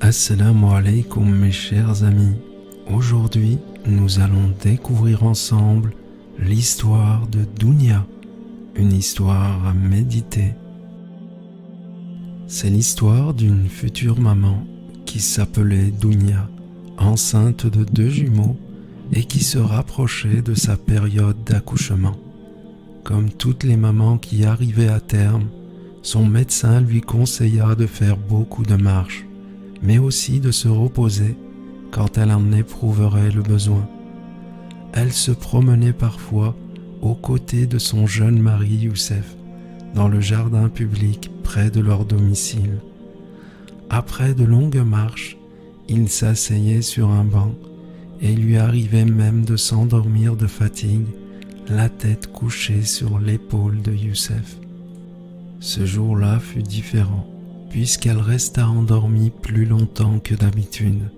Assalamu alaikum mes chers amis. Aujourd'hui, nous allons découvrir ensemble l'histoire de Dounia, une histoire à méditer. C'est l'histoire d'une future maman qui s'appelait Dounia, enceinte de 2 jumeaux et qui se rapprochait de sa période d'accouchement. Comme toutes les mamans qui arrivaient à terme, son médecin lui conseilla de faire beaucoup de marches, mais aussi de se reposer quand elle en éprouverait le besoin. Elle se promenait parfois aux côtés de son jeune mari Youssef, dans le jardin public près de leur domicile. Après de longues marches, il s'asseyait sur un banc et lui arrivait même de s'endormir de fatigue, la tête couchée sur l'épaule de Youssef. Ce jour-là fut différent, puisqu'elle resta endormie plus longtemps que d'habitude.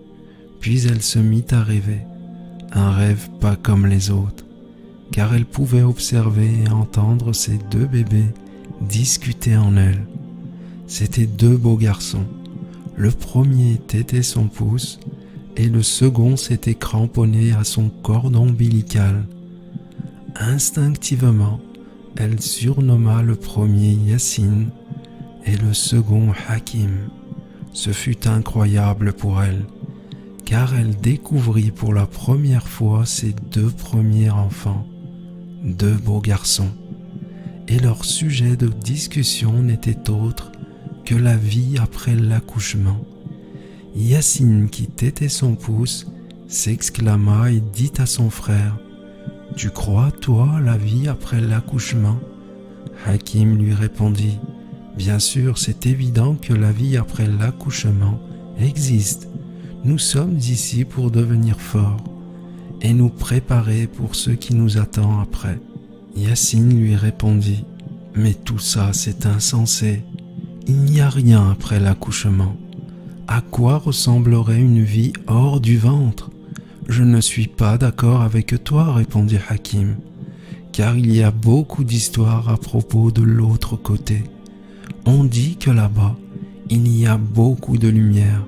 Puis elle se mit à rêver, un rêve pas comme les autres, car elle pouvait observer et entendre ses 2 bébés discuter en elle. C'étaient 2 beaux garçons. Le premier tétait son pouce et le second s'était cramponné à son cordon ombilical. Instinctivement, elle surnomma le premier Yassine et le second Hakim. Ce fut incroyable pour elle, car elle découvrit pour la première fois ses 2 premiers enfants, 2 beaux garçons, et leur sujet de discussion n'était autre que la vie après l'accouchement. Yassine, qui tétait son pouce, s'exclama et dit à son frère : « Tu crois, toi, la vie après l'accouchement ?» Hakim lui répondit : « Bien sûr, c'est évident que la vie après l'accouchement existe. Nous sommes ici pour devenir forts et nous préparer pour ce qui nous attend après. » Yassine lui répondit : « Mais tout ça, c'est insensé. Il n'y a rien après l'accouchement. À quoi ressemblerait une vie hors du ventre ? » « Je ne suis pas d'accord avec toi, répondit Hakim, car il y a beaucoup d'histoires à propos de l'autre côté. On dit que là-bas, il y a beaucoup de lumière,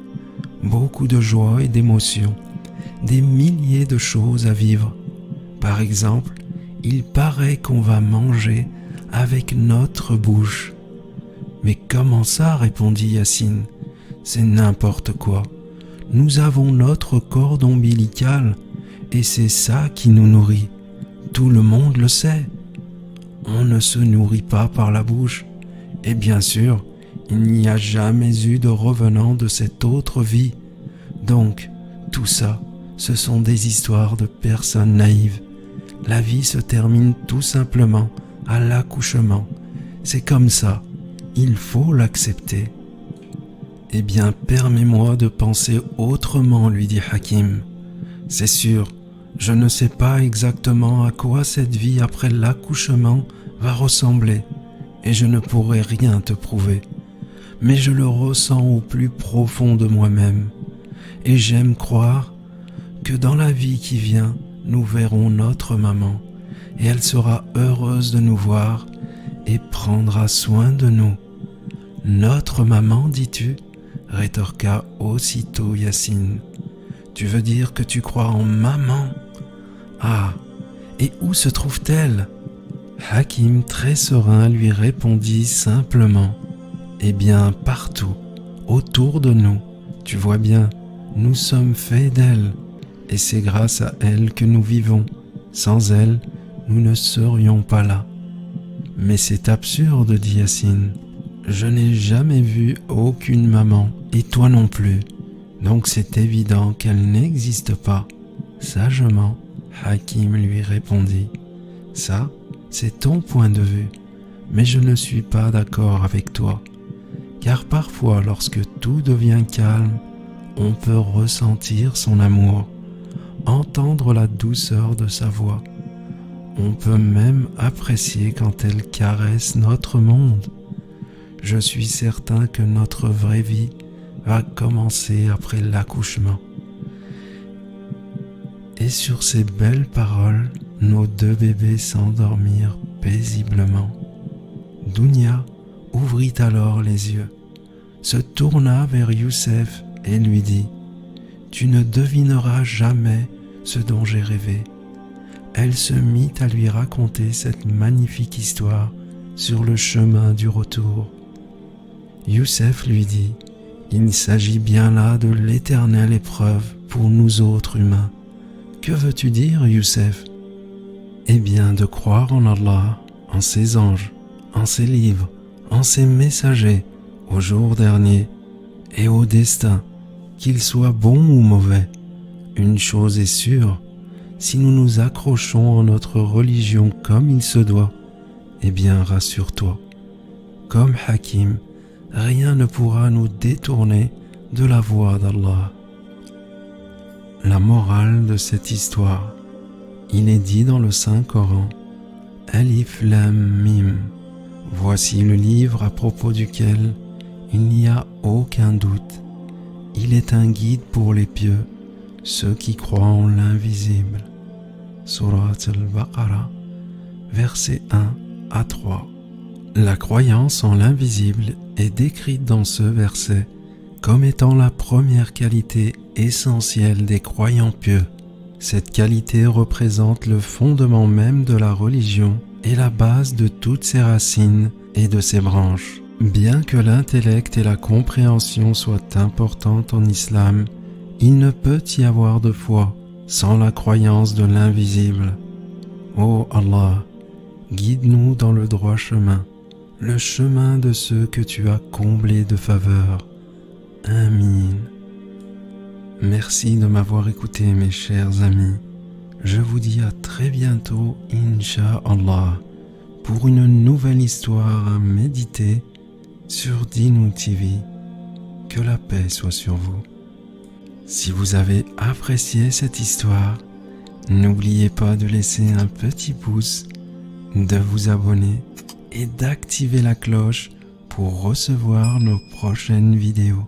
beaucoup de joie et d'émotion, des milliers de choses à vivre. Par exemple, il paraît qu'on va manger avec notre bouche. » « Mais comment ça, répondit Yassine, c'est n'importe quoi. Nous avons notre cordon ombilical et c'est ça qui nous nourrit. Tout le monde le sait. On ne se nourrit pas par la bouche. Et bien sûr, il n'y a jamais eu de revenant de cette autre vie. Donc, tout ça, ce sont des histoires de personnes naïves. La vie se termine tout simplement à l'accouchement. C'est comme ça. Il faut l'accepter. « Eh bien, permets-moi de penser autrement, lui dit Hakim. C'est sûr, je ne sais pas exactement à quoi cette vie après l'accouchement va ressembler, et je ne pourrai rien te prouver. Mais je le ressens au plus profond de moi-même, et j'aime croire que dans la vie qui vient, nous verrons notre maman, et elle sera heureuse de nous voir et prendra soin de nous. » « Notre maman, dis-tu » rétorqua aussitôt Yassine. « Tu veux dire que tu crois en maman ? Ah, et où se trouve-t-elle » Hakim, très serein, lui répondit simplement : « Eh bien, partout, autour de nous. Tu vois bien, nous sommes faits d'elle, et c'est grâce à elle que nous vivons. Sans elle, nous ne serions pas là. » « Mais c'est absurde, dit Yassine. Je n'ai jamais vu aucune maman, et toi non plus. Donc c'est évident qu'elle n'existe pas. » Sagement, Hakim lui répondit : « Ça, c'est ton point de vue, mais je ne suis pas d'accord avec toi. Car parfois, lorsque tout devient calme, on peut ressentir son amour, entendre la douceur de sa voix. On peut même apprécier quand elle caresse notre monde. Je suis certain que notre vraie vie va commencer après l'accouchement. » Et sur ces belles paroles, nos 2 bébés s'endormirent paisiblement. Dounia ouvrit alors les yeux, se tourna vers Youssef et lui dit « Tu ne devineras jamais ce dont j'ai rêvé. » Elle se mit à lui raconter cette magnifique histoire sur le chemin du retour. Youssef lui dit « Il s'agit bien là de l'éternelle épreuve pour nous autres humains. Que veux-tu dire, Youssef ? Eh bien, de croire en Allah, en ses anges, en ses livres, en ses messagers, au jour dernier et au destin, qu'il soit bon ou mauvais. Une chose est sûre, si nous nous accrochons en notre religion comme il se doit, eh bien rassure-toi, comme Hakim, rien ne pourra nous détourner de la voie d'Allah. La morale de cette histoire, il est dit dans le Saint-Coran, Alif Lam Mim, voici le livre à propos duquel il n'y a aucun doute. Il est un guide pour les pieux, ceux qui croient en l'invisible. Surat al-Baqarah, versets 1 à 3. La croyance en l'invisible est décrite dans ce verset comme étant la première qualité essentielle des croyants pieux. Cette qualité représente le fondement même de la religion et la base de toutes ses racines et de ses branches. Bien que l'intellect et la compréhension soient importantes en islam, il ne peut y avoir de foi sans la croyance de l'invisible. Ô Allah, guide-nous dans le droit chemin, le chemin de ceux que tu as comblés de faveurs. Amin. Merci de m'avoir écouté, mes chers amis. Je vous dis à très bientôt, Inch'Allah, pour une nouvelle histoire à méditer sur Dinu TV. Que la paix soit sur vous. Si vous avez apprécié cette histoire, n'oubliez pas de laisser un petit pouce, de vous abonner et d'activer la cloche pour recevoir nos prochaines vidéos.